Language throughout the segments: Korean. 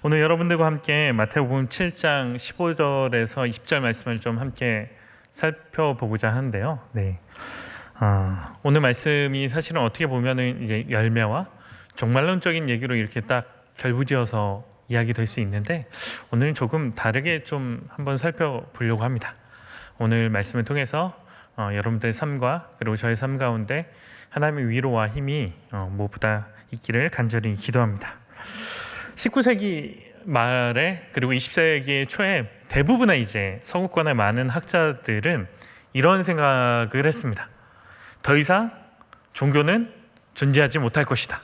오늘 여러분들과 함께 마태복음 7장 15절에서 20절 말씀을 좀 함께 살펴보고자 하는데요. 오늘 말씀이 사실은 어떻게 보면은 이제 열매와 종말론적인 얘기로 이렇게 딱 결부지어서 이야기될 수 있는데, 오늘은 조금 다르게 좀 한번 살펴보려고 합니다. 오늘 말씀을 통해서 여러분들의 삶과 그리고 저의 삶 가운데 하나님의 위로와 힘이 무엇보다 있기를 간절히 기도합니다. 19세기 말에 그리고 20세기 초에 대부분의 이제 서구권의 많은 학자들은 이런 생각을 했습니다. 더 이상 종교는 존재하지 못할 것이다.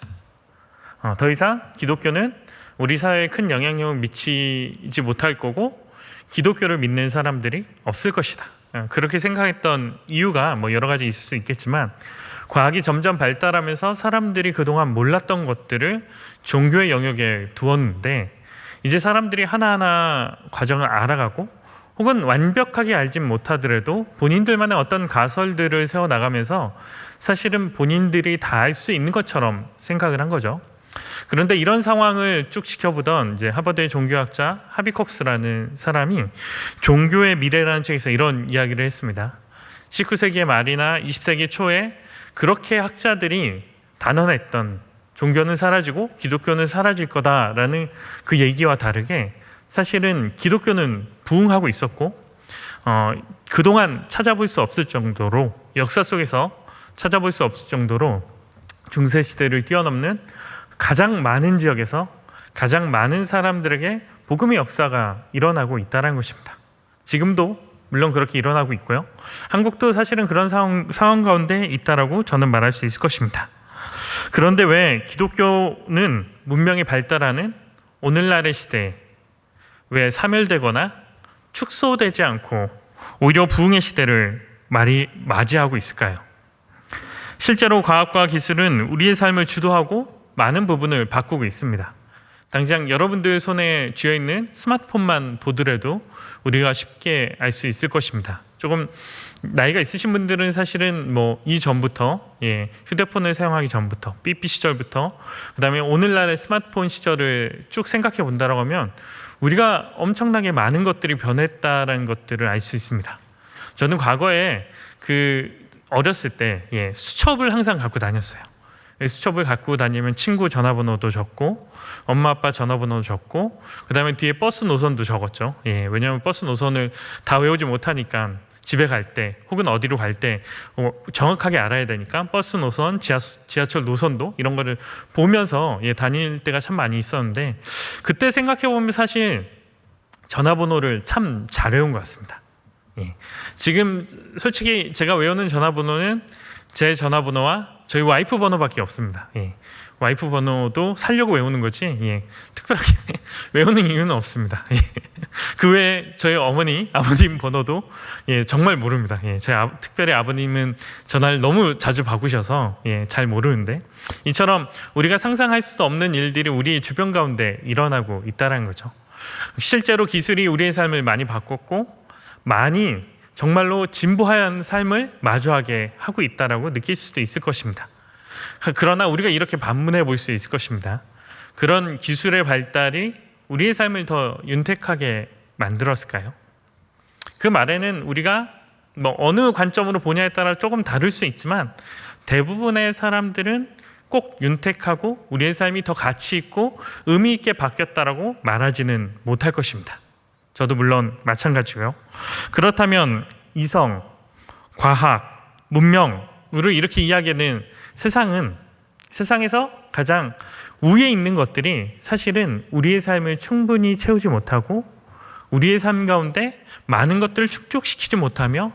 더 이상 기독교는 우리 사회에 큰 영향력을 미치지 못할 거고 기독교를 믿는 사람들이 없을 것이다. 그렇게 생각했던 이유가 여러 가지 있을 수 있겠지만, 과학이 점점 발달하면서 사람들이 그동안 몰랐던 것들을 종교의 영역에 두었는데, 이제 사람들이 하나하나 과정을 알아가고 혹은 완벽하게 알진 못하더라도 본인들만의 어떤 가설들을 세워나가면서 사실은 본인들이 다 알 수 있는 것처럼 생각을 한 거죠. 그런데 이런 상황을 쭉 지켜보던 이제 하버드의 종교학자 하비콕스라는 사람이 종교의 미래라는 책에서 이런 이야기를 했습니다. 19세기의 말이나 20세기 초에 그렇게 학자들이 단언했던 종교는 사라지고 기독교는 사라질 거다라는 그 얘기와 다르게, 사실은 기독교는 부흥하고 있었고 그동안 찾아볼 수 없을 정도로, 역사 속에서 찾아볼 수 없을 정도로 중세시대를 뛰어넘는 가장 많은 지역에서 가장 많은 사람들에게 복음의 역사가 일어나고 있다는 것입니다. 지금도 물론 그렇게 일어나고 있고요. 한국도 사실은 그런 상황 가운데 있다라고 저는 말할 수 있을 것입니다. 그런데 왜 기독교는 문명이 발달하는 오늘날의 시대에 왜 사멸되거나 축소되지 않고 오히려 부흥의 시대를 맞이하고 있을까요? 실제로 과학과 기술은 우리의 삶을 주도하고 많은 부분을 바꾸고 있습니다. 당장 여러분들 손에 쥐어있는 스마트폰만 보더라도 우리가 쉽게 알 수 있을 것입니다. 조금 나이가 있으신 분들은 사실은 이전부터 휴대폰을 사용하기 전부터, 삐삐 시절부터, 그 다음에 오늘날의 스마트폰 시절을 쭉 생각해 본다고 하면 우리가 엄청나게 많은 것들이 변했다는 것들을 알 수 있습니다. 저는 과거에 어렸을 때 수첩을 항상 갖고 다녔어요. 수첩을 갖고 다니면 친구 전화번호도 적고 엄마 아빠 전화번호도 적고, 그 다음에 뒤에 버스 노선도 적었죠. 왜냐하면 버스 노선을 다 외우지 못하니까 집에 갈 때 혹은 어디로 갈 때 정확하게 알아야 되니까 버스 노선, 지하철 노선도 이런 거를 보면서 다닐 때가 참 많이 있었는데, 그때 생각해 보면 사실 전화번호를 참 잘 외운 것 같습니다. 지금 솔직히 제가 외우는 전화번호는 제 전화번호와 저희 와이프 번호밖에 없습니다. 와이프 번호도 살려고 외우는 거지 특별하게 외우는 이유는 없습니다. 그 외에 저희 아버님 번호도 정말 모릅니다. 특별히 아버님은 전화를 너무 자주 바꾸셔서 잘 모르는데, 이처럼 우리가 상상할 수도 없는 일들이 우리 주변 가운데 일어나고 있다는 거죠. 실제로 기술이 우리의 삶을 많이 바꿨고 많이 정말로 진보한 삶을 마주하게 하고 있다라고 느낄 수도 있을 것입니다. 그러나 우리가 이렇게 반문해 볼 수 있을 것입니다. 그런 기술의 발달이 우리의 삶을 더 윤택하게 만들었을까요? 그 말에는 우리가 어느 관점으로 보냐에 따라 조금 다를 수 있지만, 대부분의 사람들은 꼭 윤택하고 우리의 삶이 더 가치 있고 의미 있게 바뀌었다라고 말하지는 못할 것입니다. 저도 물론 마찬가지고요. 그렇다면 이성, 과학, 문명으로 이렇게 이야기하는 세상에서 가장 위에 있는 것들이 사실은 우리의 삶을 충분히 채우지 못하고 우리의 삶 가운데 많은 것들을 축적시키지 못하며,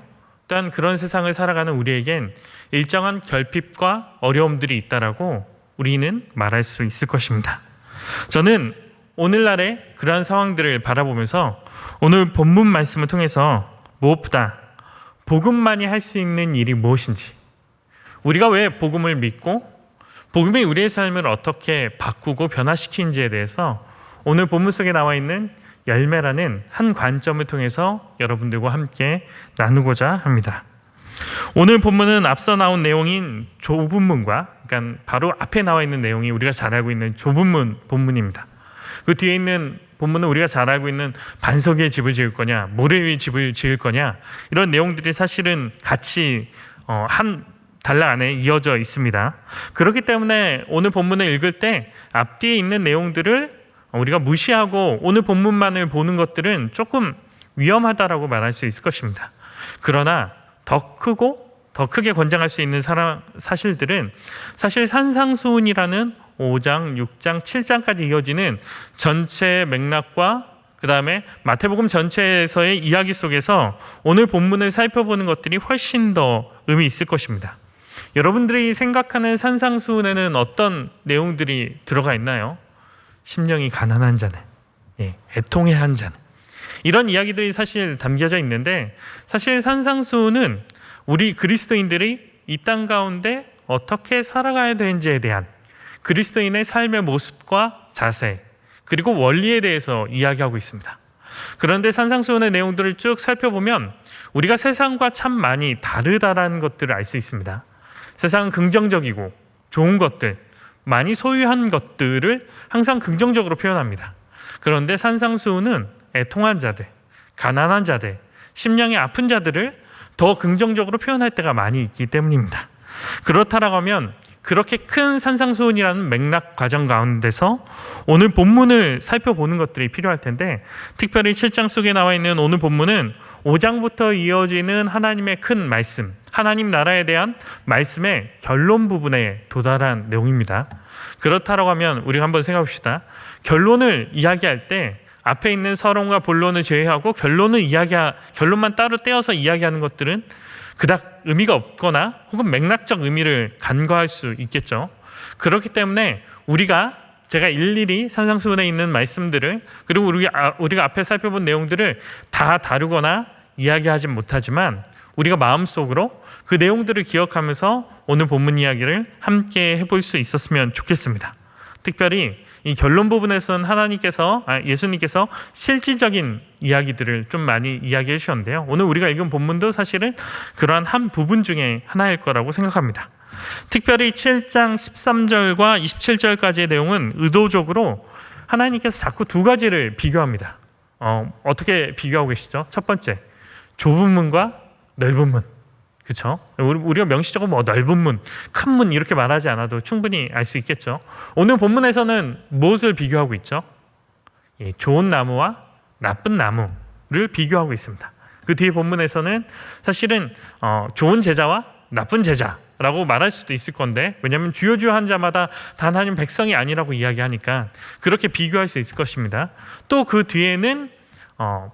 또한 그런 세상을 살아가는 우리에겐 일정한 결핍과 어려움들이 있다라고 우리는 말할 수 있을 것입니다. 저는 오늘날의 그러한 상황들을 바라보면서 오늘 본문 말씀을 통해서 무엇보다 복음만이 할 수 있는 일이 무엇인지, 우리가 왜 복음을 믿고 복음이 우리의 삶을 어떻게 바꾸고 변화시키는지에 대해서 오늘 본문 속에 나와 있는 열매라는 한 관점을 통해서 여러분들과 함께 나누고자 합니다. 오늘 본문은 앞서 나온 내용인 좁은 문과, 그러니까 바로 앞에 나와 있는 내용이 우리가 잘 알고 있는 좁은 문 본문입니다. 그 뒤에 있는 본문은 우리가 잘 알고 있는 반석 위에 집을 지을 거냐, 모래 위에 집을 지을 거냐, 이런 내용들이 사실은 같이 한 단락 안에 이어져 있습니다. 그렇기 때문에 오늘 본문을 읽을 때 앞뒤에 있는 내용들을 우리가 무시하고 오늘 본문만을 보는 것들은 조금 위험하다라고 말할 수 있을 것입니다. 그러나 더 크게 권장할 수 있는 사실들은 사실 산상수훈이라는 5장, 6장, 7장까지 이어지는 전체 맥락과 그 다음에 마태복음 전체에서의 이야기 속에서 오늘 본문을 살펴보는 것들이 훨씬 더 의미 있을 것입니다. 여러분들이 생각하는 산상수훈에는 어떤 내용들이 들어가 있나요? 심령이 가난한 자는, 애통해한 자는, 이런 이야기들이 사실 담겨져 있는데, 사실 산상수훈은 우리 그리스도인들이 이 땅 가운데 어떻게 살아가야 되는지에 대한 그리스도인의 삶의 모습과 자세, 그리고 원리에 대해서 이야기하고 있습니다. 그런데 산상수훈의 내용들을 쭉 살펴보면 우리가 세상과 참 많이 다르다라는 것들을 알 수 있습니다. 세상은 긍정적이고 좋은 것들, 많이 소유한 것들을 항상 긍정적으로 표현합니다. 그런데 산상수훈은 애통한 자들, 가난한 자들, 심령이 아픈 자들을 더 긍정적으로 표현할 때가 많이 있기 때문입니다. 그렇다라고 하면 그렇게 큰 산상수훈이라는 맥락 과정 가운데서 오늘 본문을 살펴보는 것들이 필요할 텐데, 특별히 7장 속에 나와 있는 오늘 본문은 5장부터 이어지는 하나님의 큰 말씀, 하나님 나라에 대한 말씀의 결론 부분에 도달한 내용입니다. 그렇다라고 하면 우리가 한번 생각해 봅시다. 결론을 이야기할 때 앞에 있는 서론과 본론을 제외하고 결론만 따로 떼어서 이야기하는 것들은 그닥 의미가 없거나 혹은 맥락적 의미를 간과할 수 있겠죠. 그렇기 때문에 제가 일일이 산상수훈에 있는 말씀들을, 그리고 우리가 앞에 살펴본 내용들을 다 다루거나 이야기하진 못하지만 우리가 마음속으로 그 내용들을 기억하면서 오늘 본문 이야기를 함께 해볼 수 있었으면 좋겠습니다. 특별히 이 결론 부분에서는 예수님께서 실질적인 이야기들을 좀 많이 이야기해 주셨는데요. 오늘 우리가 읽은 본문도 사실은 그러한 한 부분 중에 하나일 거라고 생각합니다. 특별히 7장 13절과 27절까지의 내용은 의도적으로 하나님께서 자꾸 두 가지를 비교합니다. 어떻게 비교하고 계시죠? 첫 번째, 좁은 문과 넓은 문. 그렇죠? 우리가 명시적으로 넓은 문, 큰 문 이렇게 말하지 않아도 충분히 알 수 있겠죠. 오늘 본문에서는 무엇을 비교하고 있죠? 좋은 나무와 나쁜 나무를 비교하고 있습니다. 그 뒤에 본문에서는 사실은 좋은 제자와 나쁜 제자라고 말할 수도 있을 건데, 왜냐하면 주요한 자마다 다 하나님 백성이 아니라고 이야기하니까 그렇게 비교할 수 있을 것입니다. 또 그 뒤에는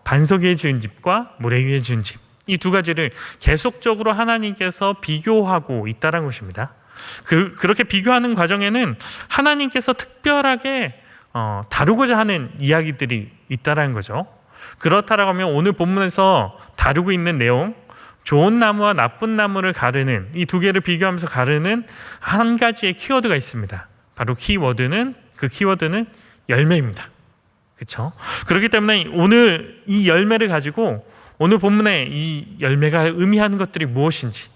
반석 위에 지은 집과 모래 위에 지은 집, 이 두 가지를 계속적으로 하나님께서 비교하고 있다는 것입니다. 그렇게 비교하는 과정에는 하나님께서 특별하게 다루고자 하는 이야기들이 있다는 거죠. 그렇다라고 하면 오늘 본문에서 다루고 있는 내용, 좋은 나무와 나쁜 나무를 가르는, 이 두 개를 비교하면서 가르는 한 가지의 키워드가 있습니다. 바로 그 키워드는 열매입니다. 그렇죠? 그렇기 때문에 오늘 이 열매를 가지고 오늘 본문에 이 열매가 의미하는 것들이 무엇인지,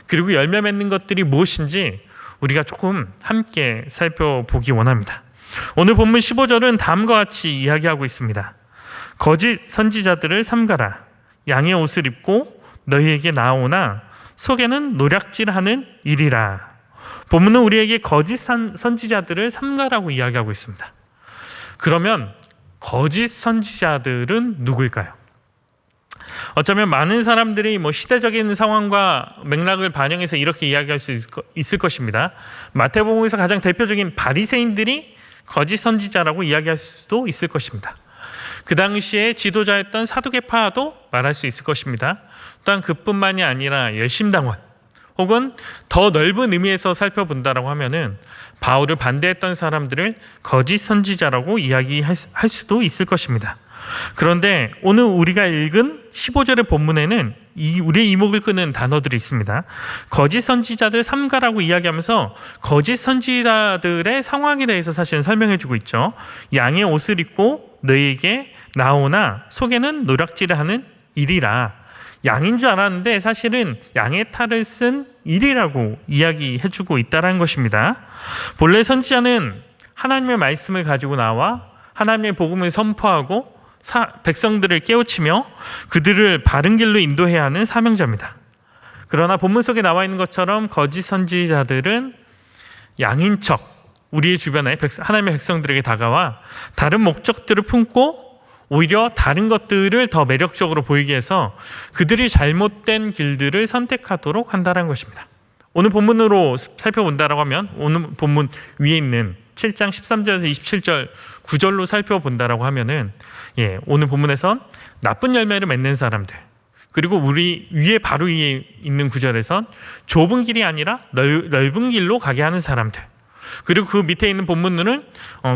그리고 열매 맺는 것들이 무엇인지 우리가 조금 함께 살펴보기 원합니다. 오늘 본문 15절은 다음과 같이 이야기하고 있습니다. 거짓 선지자들을 삼가라. 양의 옷을 입고 너희에게 나오나 속에는 노략질하는 일이라. 본문은 우리에게 거짓 선지자들을 삼가라고 이야기하고 있습니다. 그러면 거짓 선지자들은 누구일까요? 어쩌면 많은 사람들이 시대적인 상황과 맥락을 반영해서 이렇게 이야기할 수 있을 것입니다. 마태복음에서 가장 대표적인 바리새인들이 거짓 선지자라고 이야기할 수도 있을 것입니다. 그 당시에 지도자였던 사두개파도 말할 수 있을 것입니다. 또한 그뿐만이 아니라 열심당원, 혹은 더 넓은 의미에서 살펴본다라고 하면은 바울을 반대했던 사람들을 거짓 선지자라고 이야기할 수도 있을 것입니다. 그런데 오늘 우리가 읽은 15절의 본문에는 우리의 이목을 끄는 단어들이 있습니다. 거짓 선지자들 삼가라고 이야기하면서 거짓 선지자들의 상황에 대해서 사실은 설명해주고 있죠. 양의 옷을 입고 너희에게 나오나 속에는 노략질을 하는 일이라. 양인 줄 알았는데 사실은 양의 탈을 쓴 일이라고 이야기해주고 있다는 것입니다. 본래 선지자는 하나님의 말씀을 가지고 나와 하나님의 복음을 선포하고 백성들을 깨우치며 그들을 바른 길로 인도해야 하는 사명자입니다. 그러나 본문 속에 나와 있는 것처럼 거짓 선지자들은 양인 척 우리의 주변에 하나님의 백성들에게 다가와 다른 목적들을 품고 오히려 다른 것들을 더 매력적으로 보이게 해서 그들이 잘못된 길들을 선택하도록 한다는 것입니다. 오늘 본문으로 살펴본다라고 하면 오늘 본문 위에 있는 7장 13절에서 27절 9절로 살펴본다라고 하면은 오늘 본문에선 나쁜 열매를 맺는 사람들, 그리고 우리 위에 바로 위에 있는 구절에선 좁은 길이 아니라 넓은 길로 가게 하는 사람들, 그리고 그 밑에 있는 본문은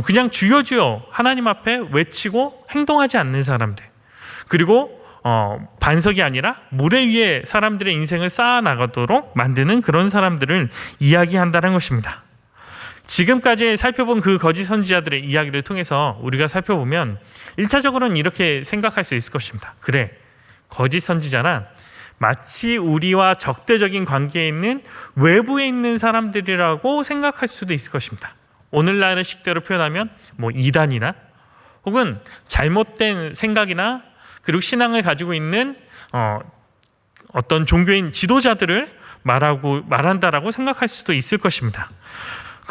그냥 주여 주여 하나님 앞에 외치고 행동하지 않는 사람들, 그리고 반석이 아니라 모래 위에 사람들의 인생을 쌓아나가도록 만드는 그런 사람들을 이야기한다는 것입니다. 지금까지 살펴본 그 거짓 선지자들의 이야기를 통해서 우리가 살펴보면 1차적으로는 이렇게 생각할 수 있을 것입니다. 그래, 거짓 선지자란 마치 우리와 적대적인 관계에 있는 외부에 있는 사람들이라고 생각할 수도 있을 것입니다. 오늘날의 식대로 표현하면 이단이나 혹은 잘못된 생각이나 그리고 신앙을 가지고 있는 어떤 종교인 지도자들을 말한다라고 생각할 수도 있을 것입니다.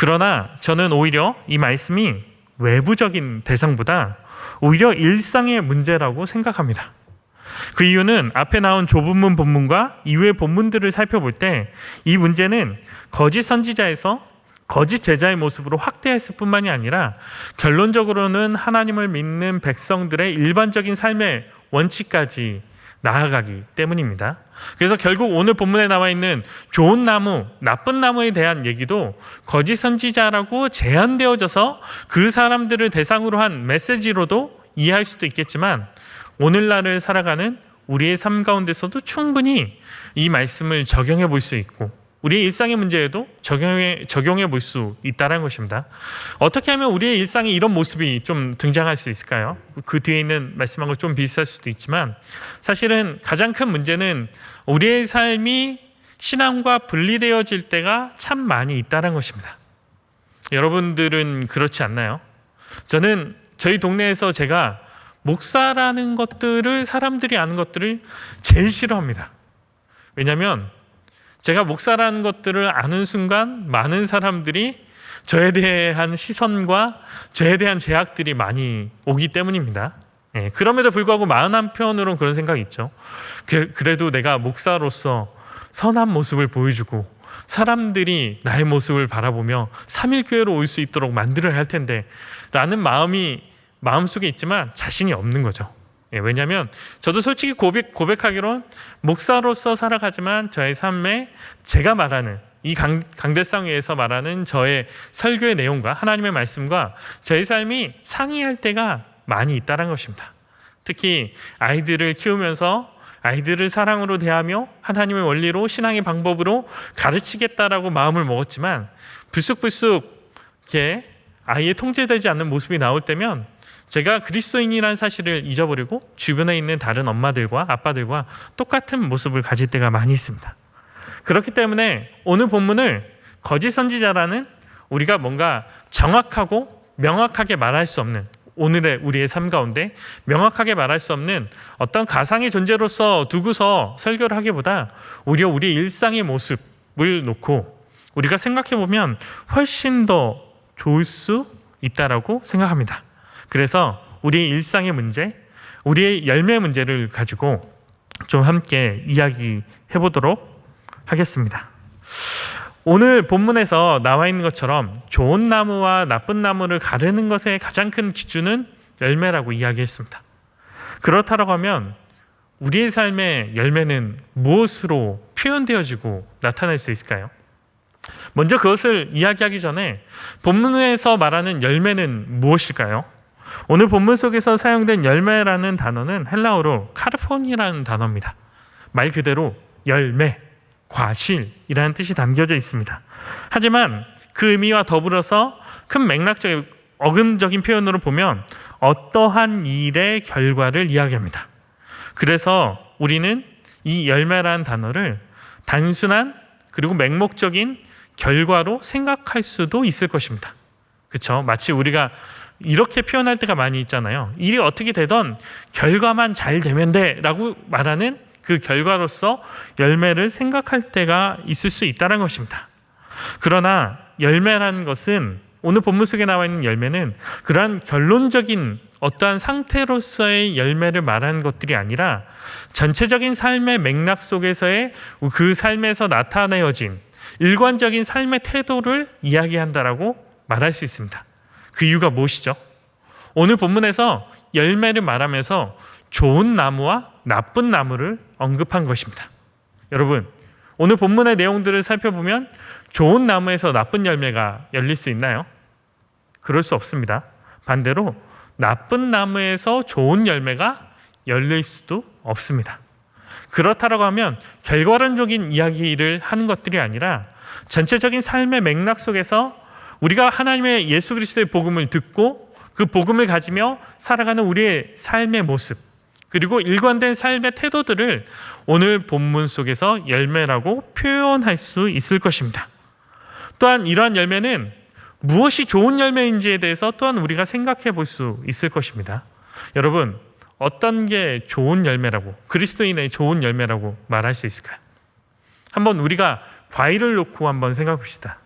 그러나 저는 오히려 이 말씀이 외부적인 대상보다 오히려 일상의 문제라고 생각합니다. 그 이유는 앞에 나온 좁은 본문과 이후의 본문들을 살펴볼 때 이 문제는 거짓 선지자에서 거짓 제자의 모습으로 확대했을 뿐만이 아니라 결론적으로는 하나님을 믿는 백성들의 일반적인 삶의 원칙까지 나아가기 때문입니다. 그래서 결국 오늘 본문에 나와 있는 좋은 나무, 나쁜 나무에 대한 얘기도 거짓 선지자라고 제한되어져서 그 사람들을 대상으로 한 메시지로도 이해할 수도 있겠지만 오늘날을 살아가는 우리의 삶 가운데서도 충분히 이 말씀을 적용해 볼 수 있고 우리의 일상의 문제에도 적용해 볼 수 있다는 것입니다. 어떻게 하면 우리의 일상에 이런 모습이 좀 등장할 수 있을까요? 그 뒤에 있는 말씀하고 좀 비슷할 수도 있지만 사실은 가장 큰 문제는 우리의 삶이 신앙과 분리되어질 때가 참 많이 있다는 것입니다. 여러분들은 그렇지 않나요? 저는 저희 동네에서 제가 목사라는 것들을 사람들이 아는 것들을 제일 싫어합니다. 왜냐하면 제가 목사라는 것들을 아는 순간 많은 사람들이 저에 대한 시선과 저에 대한 제약들이 많이 오기 때문입니다. 그럼에도 불구하고 마음 한편으로는 그런 생각이 있죠. 그래도 내가 목사로서 선한 모습을 보여주고 사람들이 나의 모습을 바라보며 3.1교회로 올 수 있도록 만들어야 할 텐데 라는 마음이 마음속에 있지만 자신이 없는 거죠. 왜냐하면 저도 솔직히 고백하기론 목사로서 살아가지만 저의 삶에 제가 말하는 이 강대상 위에서 말하는 저의 설교의 내용과 하나님의 말씀과 저의 삶이 상이할 때가 많이 있다는 것입니다. 특히 아이들을 키우면서 아이들을 사랑으로 대하며 하나님의 원리로 신앙의 방법으로 가르치겠다라고 마음을 먹었지만 불쑥불쑥 이렇게 아이의 통제되지 않는 모습이 나올 때면 제가 그리스도인이라는 사실을 잊어버리고 주변에 있는 다른 엄마들과 아빠들과 똑같은 모습을 가질 때가 많이 있습니다. 그렇기 때문에 오늘 본문을 거짓 선지자라는 우리가 뭔가 정확하고 명확하게 말할 수 없는 오늘의 우리의 삶 가운데 명확하게 말할 수 없는 어떤 가상의 존재로서 두고서 설교를 하기보다 오히려 우리의 일상의 모습을 놓고 우리가 생각해보면 훨씬 더 좋을 수 있다라고 생각합니다. 그래서 우리의 일상의 문제, 우리의 열매 문제를 가지고 좀 함께 이야기해 보도록 하겠습니다. 오늘 본문에서 나와 있는 것처럼 좋은 나무와 나쁜 나무를 가르는 것의 가장 큰 기준은 열매라고 이야기했습니다. 그렇다고 하면 우리의 삶의 열매는 무엇으로 표현되어지고 나타날 수 있을까요? 먼저 그것을 이야기하기 전에 본문에서 말하는 열매는 무엇일까요? 오늘 본문 속에서 사용된 열매라는 단어는 헬라어로 카르폰이라는 단어입니다. 말 그대로 열매, 과실이라는 뜻이 담겨져 있습니다. 하지만 그 의미와 더불어서 큰 맥락적인 어근적인 표현으로 보면 어떠한 일의 결과를 이야기합니다. 그래서 우리는 이 열매라는 단어를 단순한 그리고 맹목적인 결과로 생각할 수도 있을 것입니다. 그렇죠? 마치 우리가 이렇게 표현할 때가 많이 있잖아요. 일이 어떻게 되던 결과만 잘 되면 돼 라고 말하는 그 결과로서 열매를 생각할 때가 있을 수 있다는 것입니다. 그러나 열매라는 것은, 오늘 본문 속에 나와 있는 열매는 그러한 결론적인 어떠한 상태로서의 열매를 말하는 것들이 아니라 전체적인 삶의 맥락 속에서의 그 삶에서 나타내어진 일관적인 삶의 태도를 이야기한다라고 말할 수 있습니다. 그 이유가 무엇이죠? 오늘 본문에서 열매를 말하면서 좋은 나무와 나쁜 나무를 언급한 것입니다. 여러분, 오늘 본문의 내용들을 살펴보면 좋은 나무에서 나쁜 열매가 열릴 수 있나요? 그럴 수 없습니다. 반대로 나쁜 나무에서 좋은 열매가 열릴 수도 없습니다. 그렇다고 하면 결과론적인 이야기를 하는 것들이 아니라 전체적인 삶의 맥락 속에서 우리가 하나님의 예수 그리스도의 복음을 듣고 그 복음을 가지며 살아가는 우리의 삶의 모습, 그리고 일관된 삶의 태도들을 오늘 본문 속에서 열매라고 표현할 수 있을 것입니다. 또한 이러한 열매는 무엇이 좋은 열매인지에 대해서 또한 우리가 생각해 볼 수 있을 것입니다. 여러분, 어떤 게 좋은 열매라고, 그리스도인의 좋은 열매라고 말할 수 있을까요? 한번 우리가 과일을 놓고 한번 생각해 봅시다.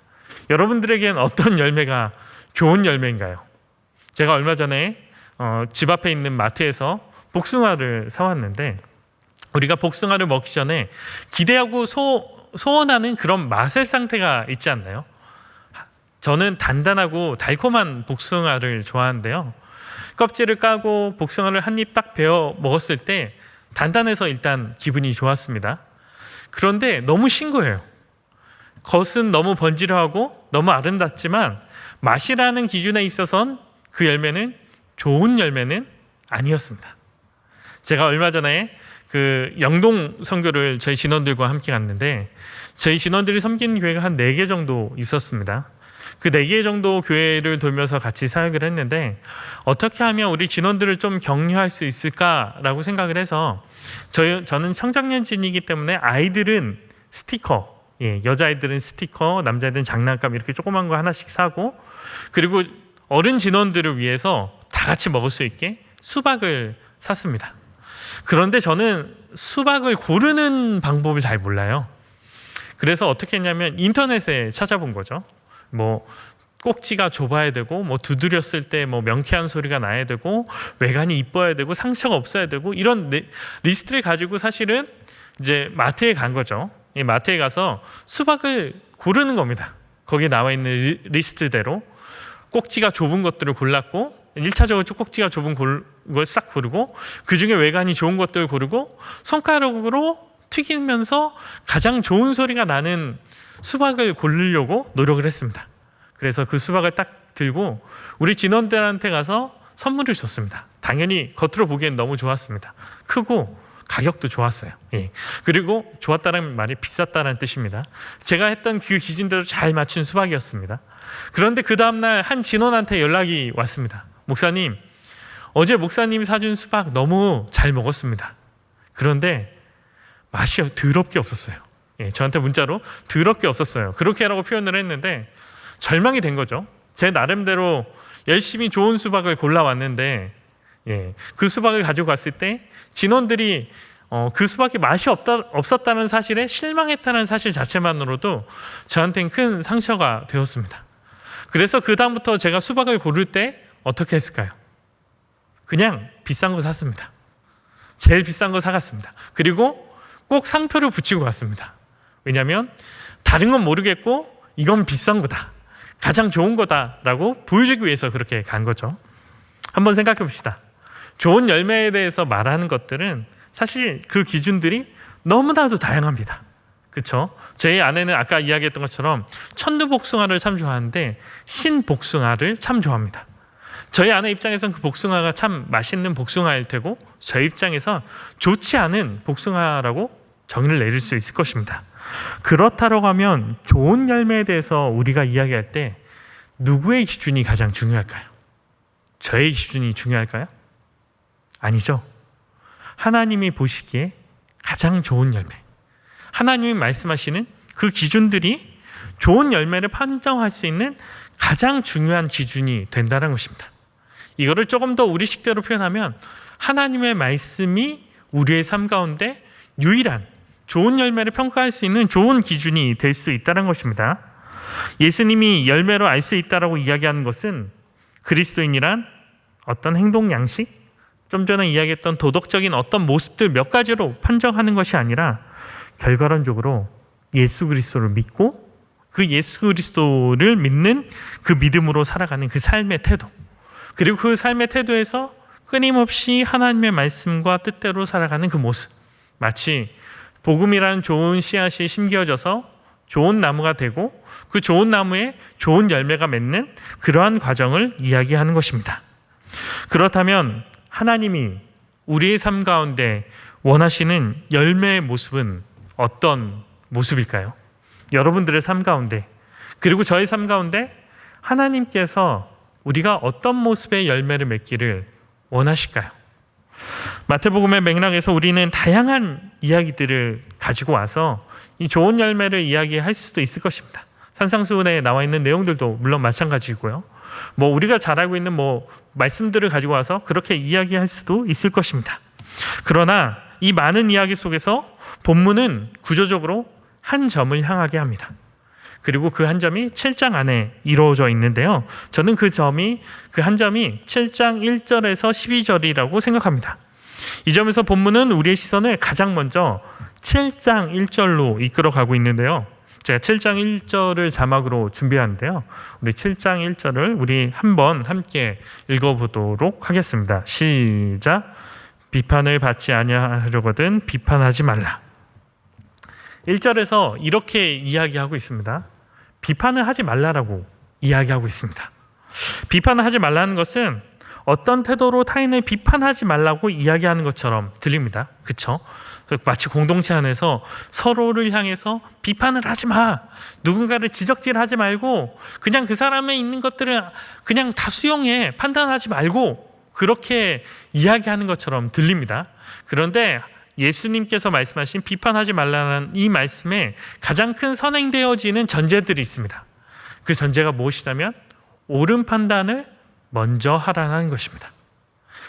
여러분들에겐 어떤 열매가 좋은 열매인가요? 제가 얼마 전에 집 앞에 있는 마트에서 복숭아를 사왔는데, 우리가 복숭아를 먹기 전에 기대하고 소원하는 그런 맛의 상태가 있지 않나요? 저는 단단하고 달콤한 복숭아를 좋아하는데요, 껍질을 까고 복숭아를 한 입 딱 베어 먹었을 때 단단해서 일단 기분이 좋았습니다. 그런데 너무 싱거워요. 겉은 너무 번지르하고 너무 아름답지만 맛이라는 기준에 있어서는 그 열매는 좋은 열매는 아니었습니다. 제가 얼마 전에 그 영동 선교를 저희 진원들과 함께 갔는데, 저희 진원들이 섬기는 교회가 한 4개 정도 있었습니다. 그 4개 정도 교회를 돌면서 같이 사역을 했는데, 어떻게 하면 우리 진원들을 좀 격려할 수 있을까라고 생각을 해서, 저는 청장년진이기 때문에 아이들은 스티커, 여자아이들은 스티커, 남자아이들은 장난감 이렇게 조그만 거 하나씩 사고, 그리고 어른 진원들을 위해서 다 같이 먹을 수 있게 수박을 샀습니다. 그런데 저는 수박을 고르는 방법을 잘 몰라요. 그래서 어떻게 했냐면 인터넷에 찾아본 거죠. 뭐 꼭지가 좁아야 되고, 뭐 두드렸을 때 뭐 명쾌한 소리가 나야 되고, 외관이 이뻐야 되고, 상처가 없어야 되고, 이런 리스트를 가지고 사실은 이제 마트에 간 거죠. 이 마트에 가서 수박을 고르는 겁니다. 거기에 나와 있는 리스트대로 꼭지가 좁은 것들을 골랐고, 1차적으로 꼭지가 좁은 걸 싹 고르고, 그 중에 외관이 좋은 것들을 고르고, 손가락으로 튀기면서 가장 좋은 소리가 나는 수박을 고르려고 노력을 했습니다. 그래서 그 수박을 딱 들고 우리 진원들한테 가서 선물을 줬습니다. 당연히 겉으로 보기엔 너무 좋았습니다. 크고 가격도 좋았어요. 그리고 좋았다는 말이 비쌌다는 뜻입니다. 제가 했던 그 기준대로 잘 맞춘 수박이었습니다. 그런데 그 다음날 한 진원한테 연락이 왔습니다. 목사님, 어제 목사님이 사준 수박 너무 잘 먹었습니다. 그런데 맛이 더럽게 없었어요. 저한테 문자로 더럽게 없었어요. 그렇게 하라고 표현을 했는데 절망이 된 거죠. 제 나름대로 열심히 좋은 수박을 골라왔는데, 그 수박을 가지고 갔을 때 진원들이 그 수박이 맛이 없었다는 사실에 실망했다는 사실 자체만으로도 저한테는 큰 상처가 되었습니다. 그래서 그 다음부터 제가 수박을 고를 때 어떻게 했을까요? 그냥 비싼 거 샀습니다. 제일 비싼 거 사갔습니다. 그리고 꼭 상표를 붙이고 갔습니다. 왜냐하면 다른 건 모르겠고 이건 비싼 거다, 가장 좋은 거다라고 보여주기 위해서 그렇게 간 거죠. 한번 생각해 봅시다. 좋은 열매에 대해서 말하는 것들은 사실 그 기준들이 너무나도 다양합니다. 그렇죠? 저희 아내는 아까 이야기했던 것처럼 천두복숭아를 참 좋아하는데 신복숭아를 참 좋아합니다. 저희 아내 입장에서는 그 복숭아가 참 맛있는 복숭아일 테고, 저희 입장에선 좋지 않은 복숭아라고 정의를 내릴 수 있을 것입니다. 그렇다고 하면 좋은 열매에 대해서 우리가 이야기할 때 누구의 기준이 가장 중요할까요? 저의 기준이 중요할까요? 아니죠. 하나님이 보시기에 가장 좋은 열매, 하나님이 말씀하시는 그 기준들이 좋은 열매를 판정할 수 있는 가장 중요한 기준이 된다는 것입니다. 이거를 조금 더 우리식대로 표현하면 하나님의 말씀이 우리의 삶 가운데 유일한 좋은 열매를 평가할 수 있는 좋은 기준이 될 수 있다는 것입니다. 예수님이 열매로 알 수 있다라고 이야기하는 것은 그리스도인이란 어떤 행동 양식, 좀 전에 이야기했던 도덕적인 어떤 모습들 몇 가지로 판정하는 것이 아니라 결과론적으로 예수 그리스도를 믿고 그 예수 그리스도를 믿는 그 믿음으로 살아가는 그 삶의 태도, 그리고 그 삶의 태도에서 끊임없이 하나님의 말씀과 뜻대로 살아가는 그 모습, 마치 복음이라는 좋은 씨앗이 심겨져서 좋은 나무가 되고 그 좋은 나무에 좋은 열매가 맺는 그러한 과정을 이야기하는 것입니다. 그렇다면 하나님이 우리의 삶 가운데 원하시는 열매의 모습은 어떤 모습일까요? 여러분들의 삶 가운데, 그리고 저의 삶 가운데 하나님께서 우리가 어떤 모습의 열매를 맺기를 원하실까요? 마태복음의 맥락에서 우리는 다양한 이야기들을 가지고 와서 이 좋은 열매를 이야기할 수도 있을 것입니다. 산상수훈에 나와 있는 내용들도 물론 마찬가지고요. 우리가 잘 알고 있는 말씀들을 가지고 와서 그렇게 이야기할 수도 있을 것입니다. 그러나 이 많은 이야기 속에서 본문은 구조적으로 한 점을 향하게 합니다. 그리고 그 한 점이 7장 안에 이루어져 있는데요. 저는 그 한 점이 7장 1절에서 12절이라고 생각합니다. 이 점에서 본문은 우리의 시선을 가장 먼저 7장 1절로 이끌어가고 있는데요. 제가 7장 1절을 자막으로 준비하는데요. 우리 7장 1절을 우리 한번 함께 읽어보도록 하겠습니다. 시작. 비판을 받지 아니하려거든 비판하지 말라. 1절에서 이렇게 이야기하고 있습니다. 비판을 하지 말라라고 이야기하고 있습니다. 비판을 하지 말라는 것은 어떤 태도로 타인을 비판하지 말라고 이야기하는 것처럼 들립니다. 그렇죠? 마치 공동체 안에서 서로를 향해서 비판을 하지 마, 누군가를 지적질하지 말고 그냥 그 사람에 있는 것들을 그냥 다 수용해, 판단하지 말고 그렇게 이야기하는 것처럼 들립니다. 그런데 예수님께서 말씀하신 비판하지 말라는 이 말씀에 가장 큰 선행되어지는 전제들이 있습니다. 그 전제가 무엇이냐면 옳은 판단을 먼저 하라는 것입니다.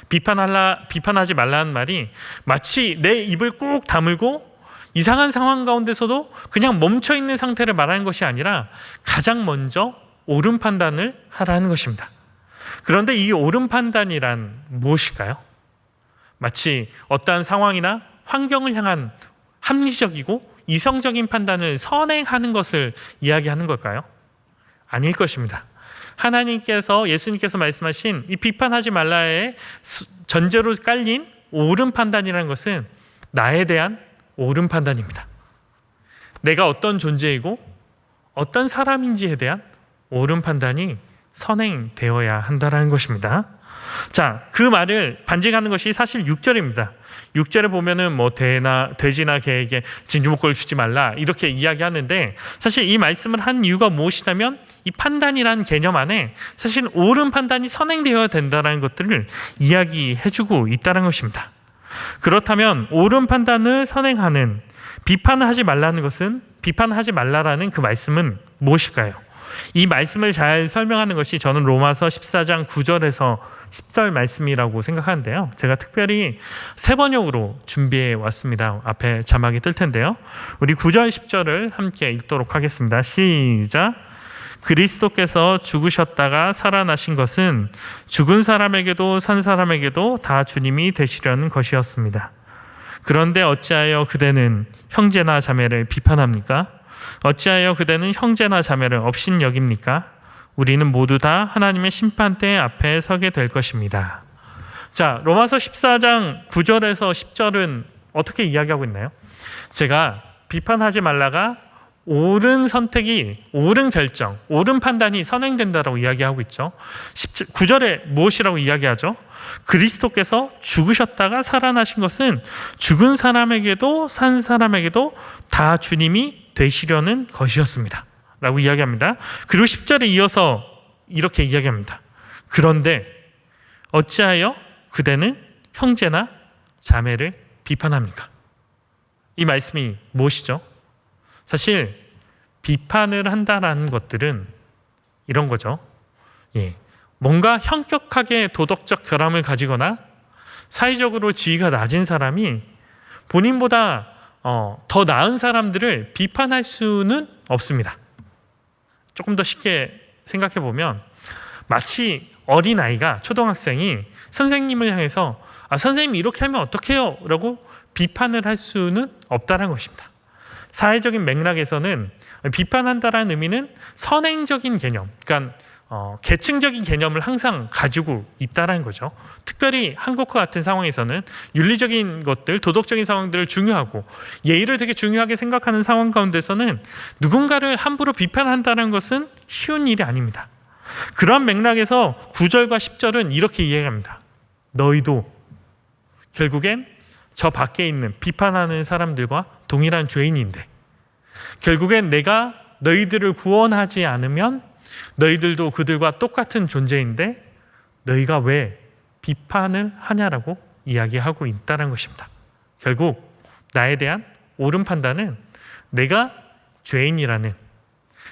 비판하지 말라는 말이 마치 내 입을 꾹 다물고 이상한 상황 가운데서도 그냥 멈춰 있는 상태를 말하는 것이 아니라 가장 먼저 옳은 판단을 하라는 것입니다. 그런데 이 옳은 판단이란 무엇일까요? 마치 어떠한 상황이나 환경을 향한 합리적이고 이성적인 판단을 선행하는 것을 이야기하는 걸까요? 아닐 것입니다. 하나님께서, 예수님께서 말씀하신 이 비판하지 말라의 전제로 깔린 옳은 판단이라는 것은 나에 대한 옳은 판단입니다. 내가 어떤 존재이고 어떤 사람인지에 대한 옳은 판단이 선행되어야 한다는 것입니다. 자, 그 말을 반증하는 것이 사실 6절입니다. 6절에 보면은 돼지나 개에게 진주목걸을 주지 말라 이렇게 이야기하는데, 사실 이 말씀을 한 이유가 무엇이냐면 이 판단이라는 개념 안에 사실 옳은 판단이 선행되어야 된다는 것들을 이야기해주고 있다는 것입니다. 그렇다면 옳은 판단을 선행하는, 비판을 하지 말라는 것은, 비판하지 말라라는 그 말씀은 무엇일까요? 이 말씀을 잘 설명하는 것이 저는 로마서 14장 9절에서 10절 말씀이라고 생각하는데요. 제가 특별히 세 번역으로 준비해 왔습니다. 앞에 자막이 뜰 텐데요. 우리 9절 10절을 함께 읽도록 하겠습니다. 시작. 그리스도께서 죽으셨다가 살아나신 것은 죽은 사람에게도 산 사람에게도 다 주님이 되시려는 것이었습니다. 그런데 어찌하여 그대는 형제나 자매를 비판합니까? 어찌하여 그대는 형제나 자매를 업신여깁니까? 우리는 모두 다 하나님의 심판대 앞에 서게 될 것입니다. 자, 로마서 14장 9절에서 10절은 어떻게 이야기하고 있나요? 제가 비판하지 말라가 옳은 선택이, 옳은 결정, 옳은 판단이 선행된다라고 이야기하고 있죠. 9절에 무엇이라고 이야기하죠? 그리스도께서 죽으셨다가 살아나신 것은 죽은 사람에게도 산 사람에게도 다 주님이 되시려는 것이었습니다 라고 이야기합니다. 그리고 10절에 이어서 이렇게 이야기합니다. 그런데 어찌하여 그대는 형제나 자매를 비판합니까? 이 말씀이 무엇이죠? 사실 비판을 한다라는 것들은 이런 거죠. 뭔가 현격하게 도덕적 결함을 가지거나 사회적으로 지위가 낮은 사람이 본인보다 더 나은 사람들을 비판할 수는 없습니다. 조금 더 쉽게 생각해 보면 마치 어린아이가, 초등학생이 선생님을 향해서 선생님이 이렇게 하면 어떡해요? 라고 비판을 할 수는 없다는 것입니다. 사회적인 맥락에서는 비판한다라는 의미는 선행적인 개념, 그러니까 계층적인 개념을 항상 가지고 있다는 거죠. 특별히 한국과 같은 상황에서는 윤리적인 것들, 도덕적인 상황들을 중요하고 예의를 되게 중요하게 생각하는 상황 가운데서는 누군가를 함부로 비판한다는 것은 쉬운 일이 아닙니다. 그런 맥락에서 9절과 10절은 이렇게 이해합니다. 너희도 결국엔 저 밖에 있는 비판하는 사람들과 동일한 죄인인데, 결국엔 내가 너희들을 구원하지 않으면 너희들도 그들과 똑같은 존재인데 너희가 왜 비판을 하냐라고 이야기하고 있다는 것입니다. 결국 나에 대한 옳은 판단은 내가 죄인이라는,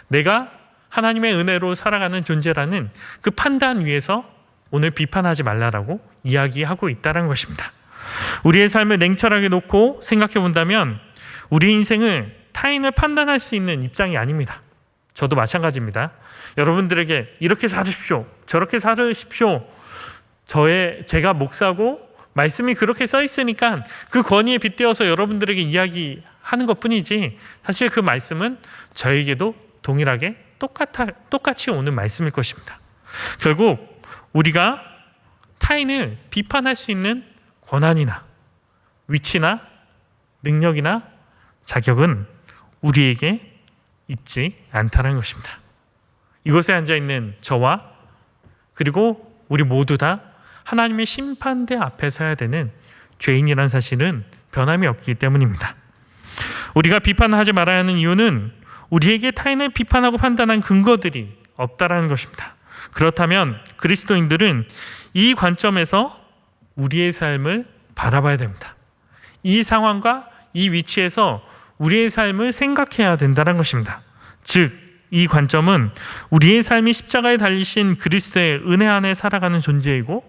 내가 하나님의 은혜로 살아가는 존재라는 그 판단 위에서 오늘 비판하지 말라라고 이야기하고 있다는 것입니다. 우리의 삶을 냉철하게 놓고 생각해 본다면 우리 인생은 타인을 판단할 수 있는 입장이 아닙니다. 저도 마찬가지입니다. 여러분들에게 이렇게 살으십시오, 저렇게 살으십시오, 제가 목사고 말씀이 그렇게 써 있으니까 그 권위에 빗대어서 여러분들에게 이야기하는 것뿐이지, 사실 그 말씀은 저에게도 동일하게 똑같이 오는 말씀일 것입니다. 결국 우리가 타인을 비판할 수 있는 권한이나 위치나 능력이나 자격은 우리에게 있지 않다는 것입니다. 이곳에 앉아있는 저와 그리고 우리 모두 다 하나님의 심판대 앞에 서야 되는 죄인이라는 사실은 변함이 없기 때문입니다. 우리가 비판하지 말아야 하는 이유는 우리에게 타인을 비판하고 판단한 근거들이 없다라는 것입니다. 그렇다면 그리스도인들은 이 관점에서 우리의 삶을 바라봐야 됩니다. 이 상황과 이 위치에서 우리의 삶을 생각해야 된다는 것입니다. 즉, 이 관점은 우리의 삶이 십자가에 달리신 그리스도의 은혜 안에 살아가는 존재이고,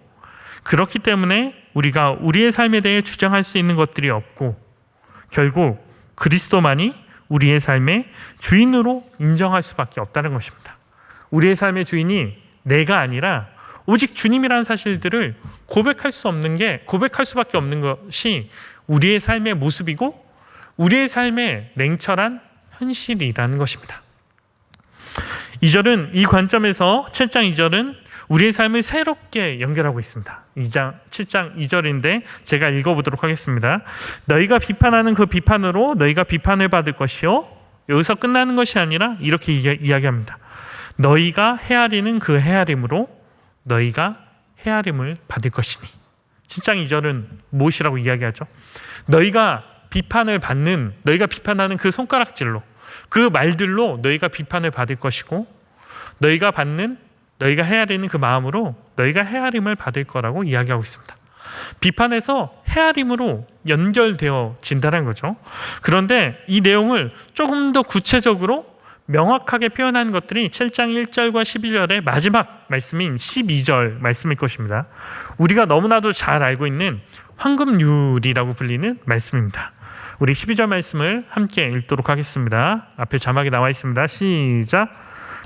그렇기 때문에 우리가 우리의 삶에 대해 주장할 수 있는 것들이 없고, 결국 그리스도만이 우리의 삶의 주인으로 인정할 수밖에 없다는 것입니다. 우리의 삶의 주인이 내가 아니라 오직 주님이라는 사실들을 고백할 수밖에 없는 것이 우리의 삶의 모습이고 우리의 삶의 냉철한 현실이라는 것입니다. 2절은 이 관점에서 7장 2절은 우리의 삶을 새롭게 연결하고 있습니다. 7장 2절인데 제가 읽어보도록 하겠습니다. 너희가 비판하는 그 비판으로 너희가 비판을 받을 것이요, 여기서 끝나는 것이 아니라 이렇게 이야기합니다. 너희가 헤아리는 그 헤아림으로 너희가 헤아림을 받을 것이니. 7장 2절은 무엇이라고 이야기하죠? 너희가 비판하는 그 손가락질로, 그 말들로 너희가 비판을 받을 것이고, 너희가 헤아리는 그 마음으로 너희가 헤아림을 받을 거라고 이야기하고 있습니다. 비판에서 헤아림으로 연결되어진다는 거죠. 그런데 이 내용을 조금 더 구체적으로 명확하게 표현한 것들이 7장 1절과 12절의 마지막 말씀인 12절 말씀일 것입니다. 우리가 너무나도 잘 알고 있는 황금률이라고 불리는 말씀입니다. 우리 12절 말씀을 함께 읽도록 하겠습니다. 앞에 자막이 나와 있습니다. 시작.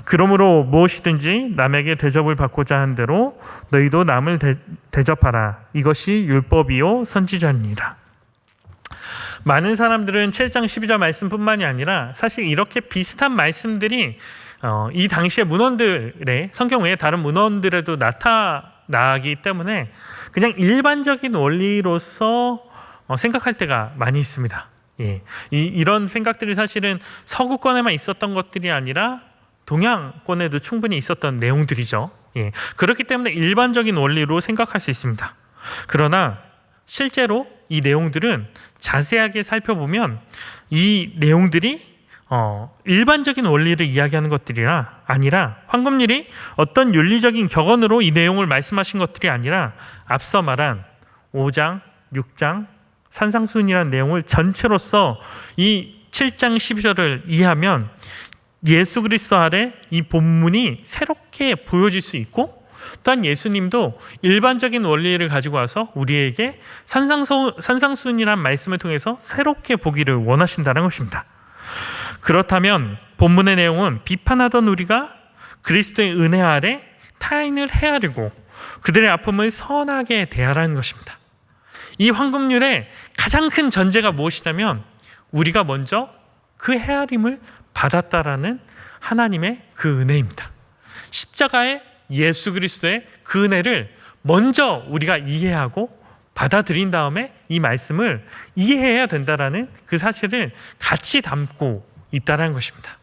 그러므로 무엇이든지 남에게 대접을 받고자 한 대로 너희도 남을 대접하라. 이것이 율법이요 선지자니라. 많은 사람들은 7장 12절 말씀뿐만이 아니라 사실 이렇게 비슷한 말씀들이 이 당시의 문헌들의, 성경 외에 다른 문헌들에도 나타나기 때문에 그냥 일반적인 원리로서 생각할 때가 많이 있습니다. 이런 생각들이 사실은 서구권에만 있었던 것들이 아니라 동양권에도 충분히 있었던 내용들이죠. 그렇기 때문에 일반적인 원리로 생각할 수 있습니다. 그러나 실제로 이 내용들은 자세하게 살펴보면 이 내용들이 일반적인 원리를 이야기하는 것들이 아니라, 황금률이 어떤 윤리적인 격언으로 이 내용을 말씀하신 것들이 아니라 앞서 말한 5장, 6장, 산상수훈이라는 내용을 전체로서 이 7장 12절을 이해하면 예수 그리스도 아래 이 본문이 새롭게 보여질 수 있고, 또한 예수님도 일반적인 원리를 가지고 와서 우리에게 산상수훈이란 말씀을 통해서 새롭게 보기를 원하신다는 것입니다. 그렇다면 본문의 내용은 비판하던 우리가 그리스도의 은혜 아래 타인을 헤아리고 그들의 아픔을 선하게 대하라는 것입니다. 이 황금률의 가장 큰 전제가 무엇이냐면 우리가 먼저 그 헤아림을 받았다라는 하나님의 그 은혜입니다. 십자가의 예수 그리스도의 그 은혜를 먼저 우리가 이해하고 받아들인 다음에 이 말씀을 이해해야 된다라는 그 사실을 같이 담고 있다는 것입니다.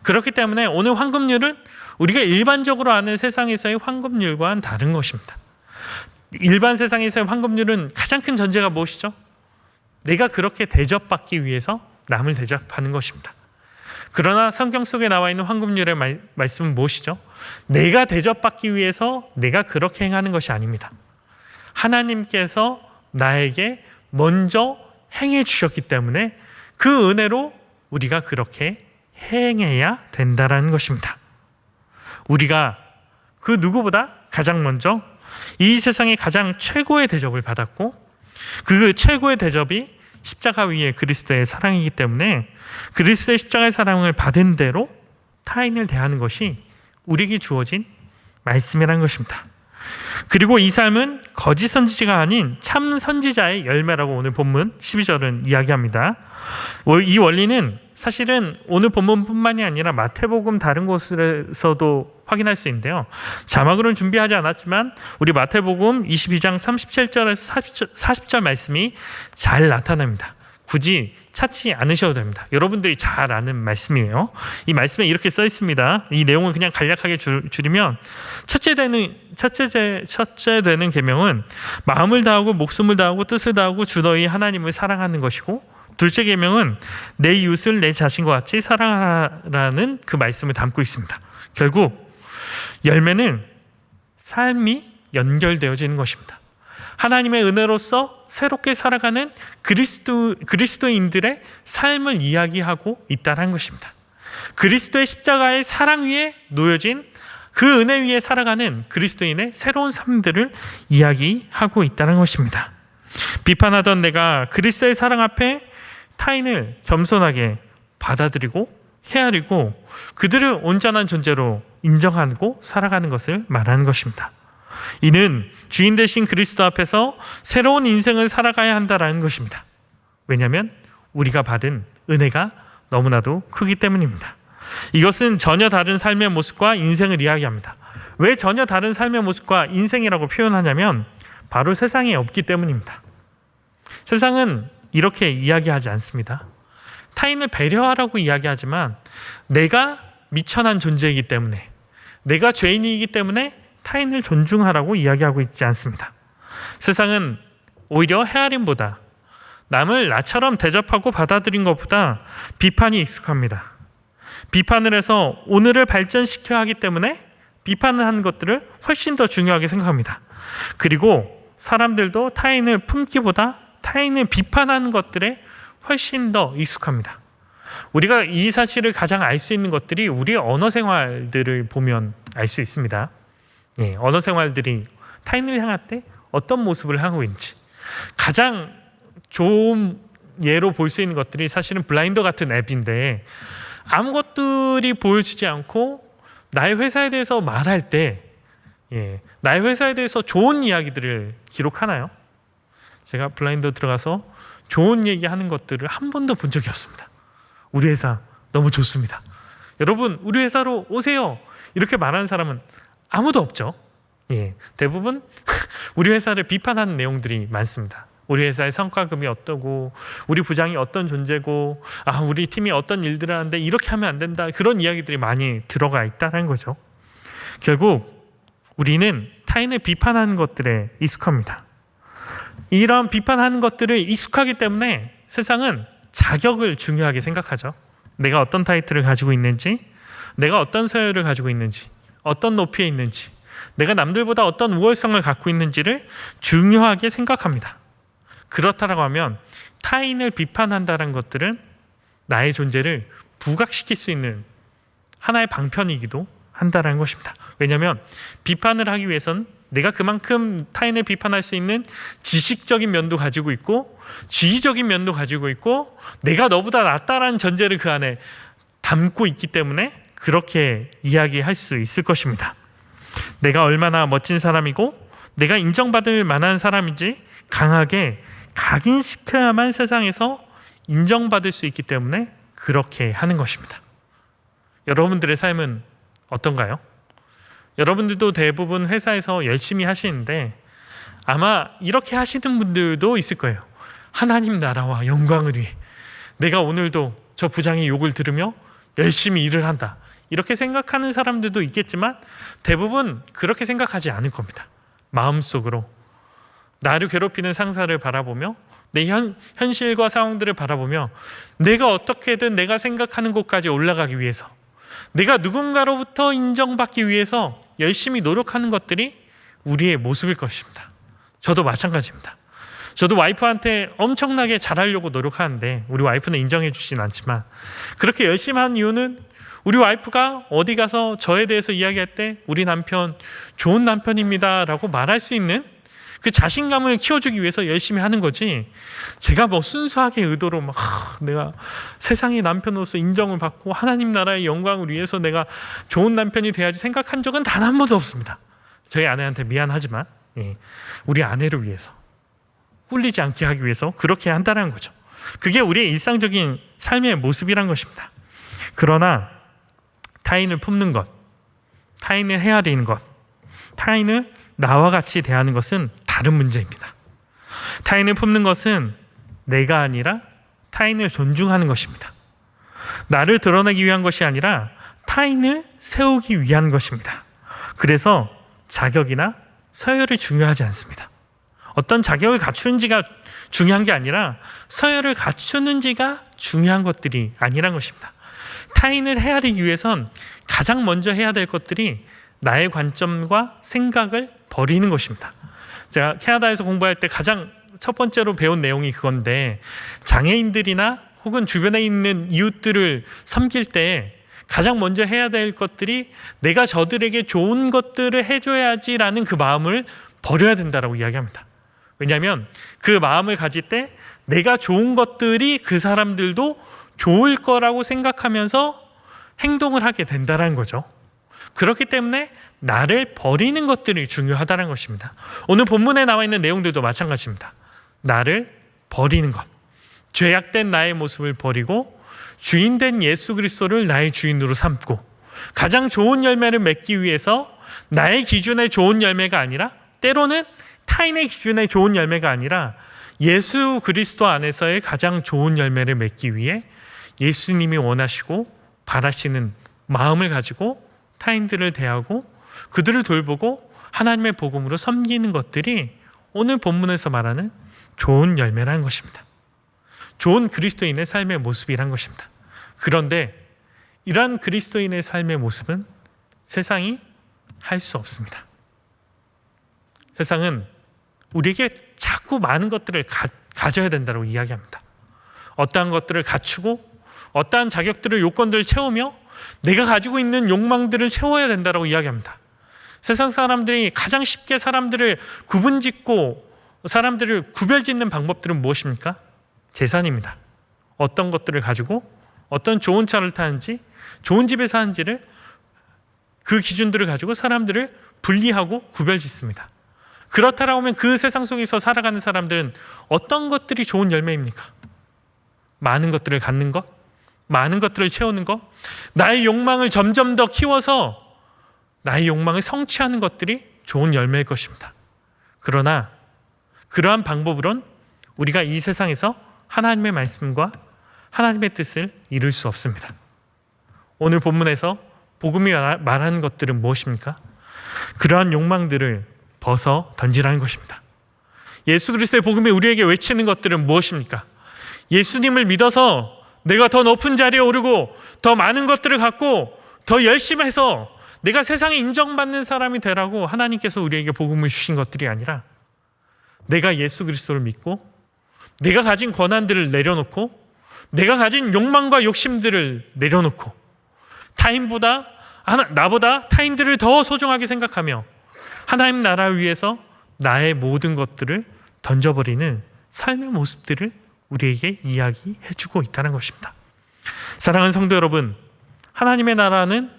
그렇기 때문에 오늘 황금률은 우리가 일반적으로 아는 세상에서의 황금률과는 다른 것입니다. 일반 세상에서의 황금률은 가장 큰 전제가 무엇이죠? 내가 그렇게 대접받기 위해서 남을 대접하는 것입니다. 그러나 성경 속에 나와 있는 황금률의 말씀은 무엇이죠? 내가 대접받기 위해서 내가 그렇게 행하는 것이 아닙니다. 하나님께서 나에게 먼저 행해 주셨기 때문에 그 은혜로 우리가 그렇게 행해야 된다라는 것입니다. 우리가 그 누구보다 가장 먼저 이 세상의 가장 최고의 대접을 받았고 그 최고의 대접이 십자가 위에 그리스도의 사랑이기 때문에 그리스도의 십자가의 사랑을 받은 대로 타인을 대하는 것이 우리에게 주어진 말씀이라는 것입니다. 그리고 이 삶은 거짓 선지자가 아닌 참 선지자의 열매라고 오늘 본문 12절은 이야기합니다. 이 원리는 사실은 오늘 본문뿐만이 아니라 마태복음 다른 곳에서도 확인할 수 있는데요. 자막으로는 준비하지 않았지만 우리 마태복음 22장 37절에서 40절 말씀이 잘 나타납니다. 굳이 찾지 않으셔도 됩니다. 여러분들이 잘 아는 말씀이에요. 이 말씀에 이렇게 써 있습니다. 이 내용을 그냥 간략하게 줄이면 첫째 되는 계명은 마음을 다하고 목숨을 다하고 뜻을 다하고 주 너희 하나님을 사랑하는 것이고, 둘째 계명은 내 이웃을 내 자신과 같이 사랑하라는 그 말씀을 담고 있습니다. 결국 열매는 삶이 연결되어지는 것입니다. 하나님의 은혜로서 새롭게 살아가는 그리스도인들의 삶을 이야기하고 있다는 것입니다. 그리스도의 십자가의 사랑 위에 놓여진 그 은혜 위에 살아가는 그리스도인의 새로운 삶들을 이야기하고 있다는 것입니다. 비판하던 내가 그리스도의 사랑 앞에 타인을 겸손하게 받아들이고 헤아리고 그들을 온전한 존재로 인정하고 살아가는 것을 말하는 것입니다. 이는 주인 되신 그리스도 앞에서 새로운 인생을 살아가야 한다는 것입니다. 왜냐하면 우리가 받은 은혜가 너무나도 크기 때문입니다. 이것은 전혀 다른 삶의 모습과 인생을 이야기합니다. 왜 전혀 다른 삶의 모습과 인생이라고 표현하냐면 바로 세상에 없기 때문입니다. 세상은 이렇게 이야기하지 않습니다. 타인을 배려하라고 이야기하지만 내가 미천한 존재이기 때문에, 내가 죄인이기 때문에 타인을 존중하라고 이야기하고 있지 않습니다. 세상은 오히려 헤아림보다 남을 나처럼 대접하고 받아들인 것보다 비판이 익숙합니다. 비판을 해서 오늘을 발전시켜야 하기 때문에 비판을 하는 것들을 훨씬 더 중요하게 생각합니다. 그리고 사람들도 타인을 품기보다 타인을 비판하는 것들에 훨씬 더 익숙합니다. 우리가 이 사실을 가장 알 수 있는 것들이 우리의 언어 생활들을 보면 알 수 있습니다. 언어 생활들이 타인을 향할 때 어떤 모습을 하고 있는지 가장 좋은 예로 볼 수 있는 것들이 사실은 블라인더 같은 앱인데, 아무것들이 보여지지 않고 나의 회사에 대해서 말할 때 나의 회사에 대해서 좋은 이야기들을 기록하나요? 제가 블라인더 들어가서 좋은 얘기하는 것들을 한 번도 본 적이 없습니다. 우리 회사 너무 좋습니다. 여러분 우리 회사로 오세요. 이렇게 말하는 사람은 아무도 없죠. 대부분 우리 회사를 비판하는 내용들이 많습니다. 우리 회사의 성과금이 어떠고, 우리 부장이 어떤 존재고, 우리 팀이 어떤 일들을 하는데 이렇게 하면 안 된다, 그런 이야기들이 많이 들어가 있다는 거죠. 결국 우리는 타인을 비판하는 것들에 익숙합니다. 이런 비판하는 것들을 익숙하기 때문에 세상은 자격을 중요하게 생각하죠. 내가 어떤 타이틀을 가지고 있는지, 내가 어떤 서열을 가지고 있는지, 어떤 높이에 있는지, 내가 남들보다 어떤 우월성을 갖고 있는지를 중요하게 생각합니다. 그렇다라고 하면 타인을 비판한다는 것들은 나의 존재를 부각시킬 수 있는 하나의 방편이기도 한다는 것입니다. 왜냐하면 비판을 하기 위해선 내가 그만큼 타인을 비판할 수 있는 지식적인 면도 가지고 있고 지휘적인 면도 가지고 있고 내가 너보다 낫다라는 전제를 그 안에 담고 있기 때문에 그렇게 이야기할 수 있을 것입니다. 내가 얼마나 멋진 사람이고 내가 인정받을 만한 사람인지 강하게 각인시켜야만 세상에서 인정받을 수 있기 때문에 그렇게 하는 것입니다. 여러분들의 삶은 어떤가요? 여러분들도 대부분 회사에서 열심히 하시는데 아마 이렇게 하시는 분들도 있을 거예요. 하나님 나라와 영광을 위해 내가 오늘도 저 부장의 욕을 들으며 열심히 일을 한다. 이렇게 생각하는 사람들도 있겠지만 대부분 그렇게 생각하지 않을 겁니다. 마음속으로 나를 괴롭히는 상사를 바라보며 내 현실과 상황들을 바라보며 내가 어떻게든 내가 생각하는 곳까지 올라가기 위해서 내가 누군가로부터 인정받기 위해서 열심히 노력하는 것들이 우리의 모습일 것입니다. 저도 마찬가지입니다. 저도 와이프한테 엄청나게 잘하려고 노력하는데 우리 와이프는 인정해 주진 않지만 그렇게 열심히 하는 이유는 우리 와이프가 어디 가서 저에 대해서 이야기할 때 우리 남편 좋은 남편입니다 라고 말할 수 있는 그 자신감을 키워주기 위해서 열심히 하는 거지 제가 뭐 순수하게 의도로 막 내가 세상의 남편으로서 인정을 받고 하나님 나라의 영광을 위해서 내가 좋은 남편이 돼야지 생각한 적은 단 한 번도 없습니다. 저희 아내한테 미안하지만 우리 아내를 위해서 꿀리지 않게 하기 위해서 그렇게 한다는 거죠. 그게 우리의 일상적인 삶의 모습이란 것입니다. 그러나 타인을 품는 것, 타인을 헤아리는 것, 타인을 나와 같이 대하는 것은 다른 문제입니다. 타인을 품는 것은 내가 아니라 타인을 존중하는 것입니다. 나를 드러내기 위한 것이 아니라 타인을 세우기 위한 것입니다. 그래서 자격이나 서열이 중요하지 않습니다. 어떤 자격을 갖추는지가 중요한 게 아니라 서열을 갖추는지가 중요한 것들이 아니란 것입니다. 타인을 헤아리기 위해선 가장 먼저 해야 될 것들이 나의 관점과 생각을 버리는 것입니다. 제가 캐나다에서 공부할 때 가장 첫 번째로 배운 내용이 그건데 장애인들이나 혹은 주변에 있는 이웃들을 섬길 때 가장 먼저 해야 될 것들이 내가 저들에게 좋은 것들을 해줘야지라는 그 마음을 버려야 된다라고 이야기합니다. 왜냐하면 그 마음을 가질 때 내가 좋은 것들이 그 사람들도 좋을 거라고 생각하면서 행동을 하게 된다는 거죠. 그렇기 때문에 나를 버리는 것들이 중요하다는 것입니다. 오늘 본문에 나와 있는 내용들도 마찬가지입니다. 나를 버리는 것, 죄악된 나의 모습을 버리고 주인된 예수 그리스도를 나의 주인으로 삼고 가장 좋은 열매를 맺기 위해서 나의 기준의 좋은 열매가 아니라 때로는 타인의 기준의 좋은 열매가 아니라 예수 그리스도 안에서의 가장 좋은 열매를 맺기 위해 예수님이 원하시고 바라시는 마음을 가지고 타인들을 대하고 그들을 돌보고 하나님의 복음으로 섬기는 것들이 오늘 본문에서 말하는 좋은 열매라는 것입니다. 좋은 그리스도인의 삶의 모습이란 것입니다. 그런데 이러한 그리스도인의 삶의 모습은 세상이 할 수 없습니다. 세상은 우리에게 자꾸 많은 것들을 가져야 된다고 이야기합니다. 어떠한 것들을 갖추고 어떠한 자격들을 요건들을 채우며 내가 가지고 있는 욕망들을 채워야 된다고 이야기합니다. 세상 사람들이 가장 쉽게 사람들을 구분짓고 사람들을 구별짓는 방법들은 무엇입니까? 재산입니다. 어떤 것들을 가지고 어떤 좋은 차를 타는지 좋은 집에 사는지를 그 기준들을 가지고 사람들을 분리하고 구별짓습니다. 그렇다라고 하면 그 세상 속에서 살아가는 사람들은 어떤 것들이 좋은 열매입니까? 많은 것들을 갖는 것, 많은 것들을 채우는 것, 나의 욕망을 점점 더 키워서 나의 욕망을 성취하는 것들이 좋은 열매일 것입니다. 그러나 그러한 방법으론 우리가 이 세상에서 하나님의 말씀과 하나님의 뜻을 이룰 수 없습니다. 오늘 본문에서 복음이 말하는 것들은 무엇입니까? 그러한 욕망들을 벗어 던지라는 것입니다. 예수 그리스도의 복음이 우리에게 외치는 것들은 무엇입니까? 예수님을 믿어서 내가 더 높은 자리에 오르고 더 많은 것들을 갖고 더 열심히 해서 내가 세상에 인정받는 사람이 되라고 하나님께서 우리에게 복음을 주신 것들이 아니라 내가 예수 그리스도를 믿고 내가 가진 권한들을 내려놓고 내가 가진 욕망과 욕심들을 내려놓고 타인보다 나보다 타인들을 더 소중하게 생각하며 하나님 나라 위해서 나의 모든 것들을 던져버리는 삶의 모습들을 우리에게 이야기해주고 있다는 것입니다. 사랑하는 성도 여러분, 하나님의 나라는,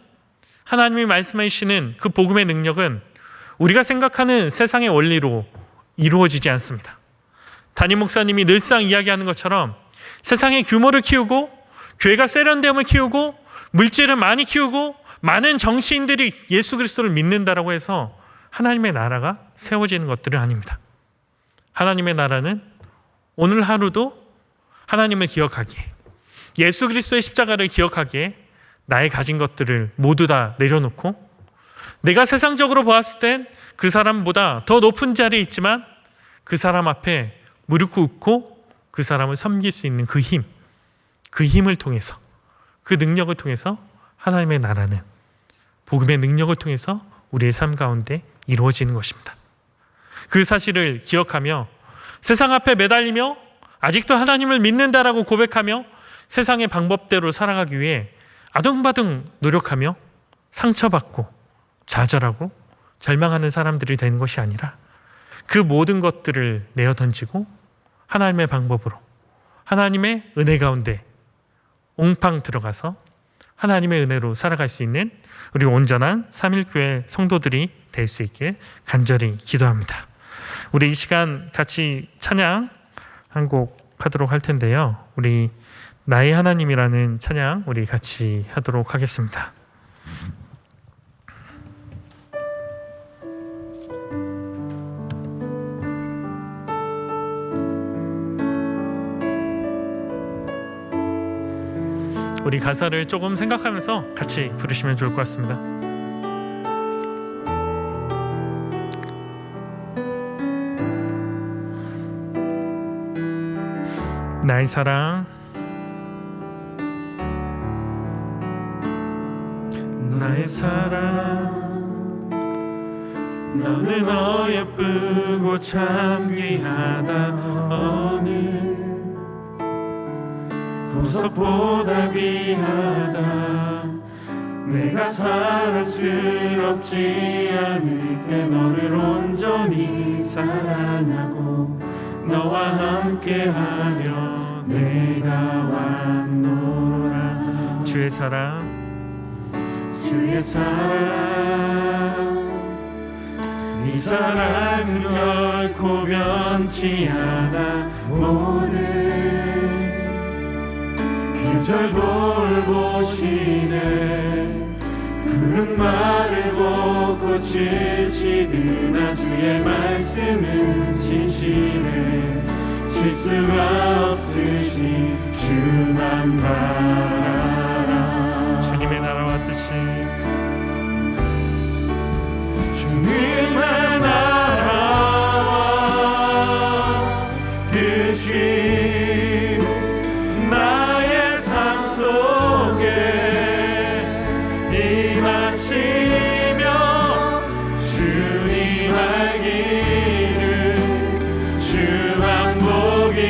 하나님이 말씀해 주시는 그 복음의 능력은 우리가 생각하는 세상의 원리로 이루어지지 않습니다. 담임 목사님이 늘상 이야기하는 것처럼 세상의 규모를 키우고 교회가 세련됨을 키우고 물질을 많이 키우고 많은 정치인들이 예수 그리스도를 믿는다라고 해서 하나님의 나라가 세워지는 것들은 아닙니다. 하나님의 나라는 오늘 하루도 하나님을 기억하기에, 예수 그리스도의 십자가를 기억하기에 나의 가진 것들을 모두 다 내려놓고 내가 세상적으로 보았을 땐 그 사람보다 더 높은 자리에 있지만 그 사람 앞에 무릎 꿇고 그 사람을 섬길 수 있는 그 힘을 통해서, 그 능력을 통해서 하나님의 나라는 복음의 능력을 통해서 우리의 삶 가운데 이루어지는 것입니다. 그 사실을 기억하며 세상 앞에 매달리며 아직도 하나님을 믿는다라고 고백하며 세상의 방법대로 살아가기 위해 아둥바둥 노력하며 상처받고 좌절하고 절망하는 사람들이 되는 것이 아니라 그 모든 것들을 내어던지고 하나님의 방법으로, 하나님의 은혜 가운데 옹팡 들어가서 하나님의 은혜로 살아갈 수 있는 우리 온전한 삼일교회 성도들이 될 수 있길 간절히 기도합니다. 우리 이 시간 같이 찬양 한 곡 하도록 할 텐데요. 우리 나의 하나님이라는 찬양 우리 같이 하도록 하겠습니다. 우리 가사를 조금 생각하면서 같이 부르시면 좋을 것 같습니다. 나의 사랑, 나의 사랑, 너는 예쁘고 참 귀하다. 어느 보석보다 귀하다. 내가 사랑스럽지 않을 때 너를 온전히 사랑하고 너와 함께하며 내가 왔노라. 주의 사랑, 주의 사랑, 이 사랑은 결코 변치 않아. 모든 계절 돌보시네. 푸른 마르고 꽃을 지으나 주의 말씀은 진실해. 질 수가 없으시 주만 바라라. 주님의 나라와 뜻이, 주님의 나라와 뜻이 나의 삶 속에 임하시며 주님 알기를, 주 반복이를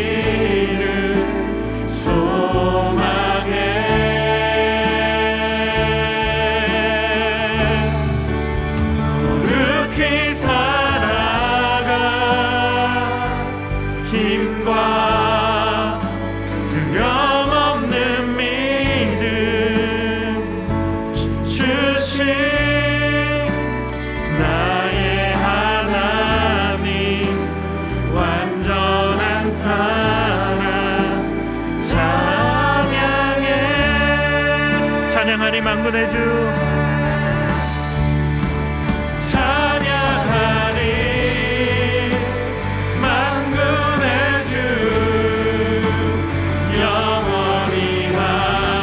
소망해. 거룩히 살아가 힘과 두려움없는 믿음 주신 나의 하나님, 완전한 사랑 찬양해. 찬양하리 만군의 주, 찬양하리 만군의 주. 영원히 함께하시네.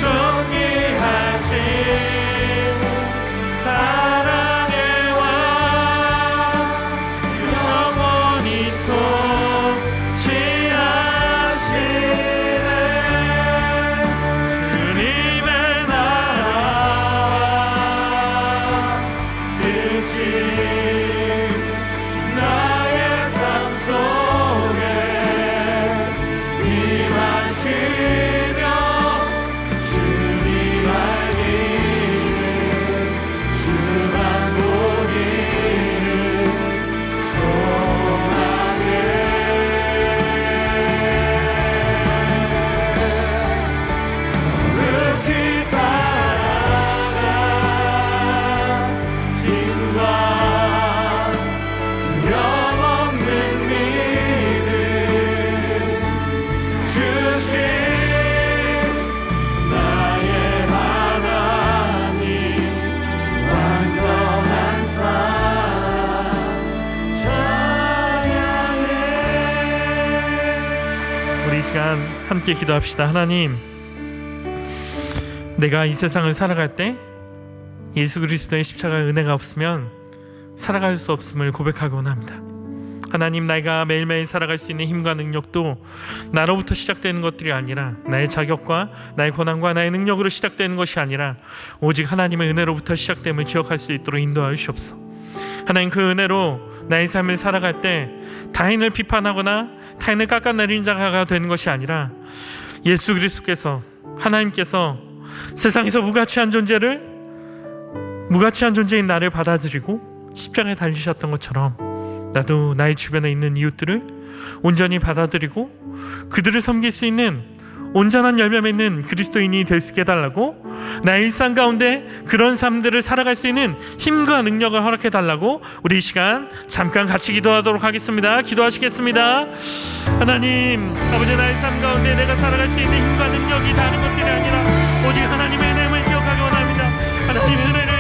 존귀하신 사랑의 왕, 영원히 통치하시네. 주님의 나라와 뜻이 나의 삶 속에 임하시 시간 함께 기도합시다. 하나님, 내가 이 세상을 살아갈 때 예수 그리스도의 십자가의 은혜가 없으면 살아갈 수 없음을 고백하곤 합니다. 하나님, 내가 매일매일 살아갈 수 있는 힘과 능력도 나로부터 시작되는 것들이 아니라 나의 자격과 나의 권한과 나의 능력으로 시작되는 것이 아니라 오직 하나님의 은혜로부터 시작됨을 기억할 수 있도록 인도하여 주옵소서. 하나님, 그 은혜로 나의 삶을 살아갈 때 타인을 비판하거나 타인을 깎아내리는 자가 되는 것이 아니라 예수 그리스도께서, 하나님께서 세상에서 무가치한 존재인 나를 받아들이고 십자가에 달리셨던 것처럼 나도 나의 주변에 있는 이웃들을 온전히 받아들이고 그들을 섬길 수 있는 온전한 열매 맺는 그리스도인이 될 수 있게 해달라고, 나의 일상 가운데 그런 삶들을 살아갈 수 있는 힘과 능력을 허락해 달라고 우리 이 시간 잠깐 같이 기도하도록 하겠습니다. 기도하시겠습니다. 하나님 아버지, 나의 삶 가운데 내가 살아갈 수 있는 힘과 능력이 다른 것들이 아니라 오직 하나님의 은혜를 기억하기 원합니다. 하나님의 은혜를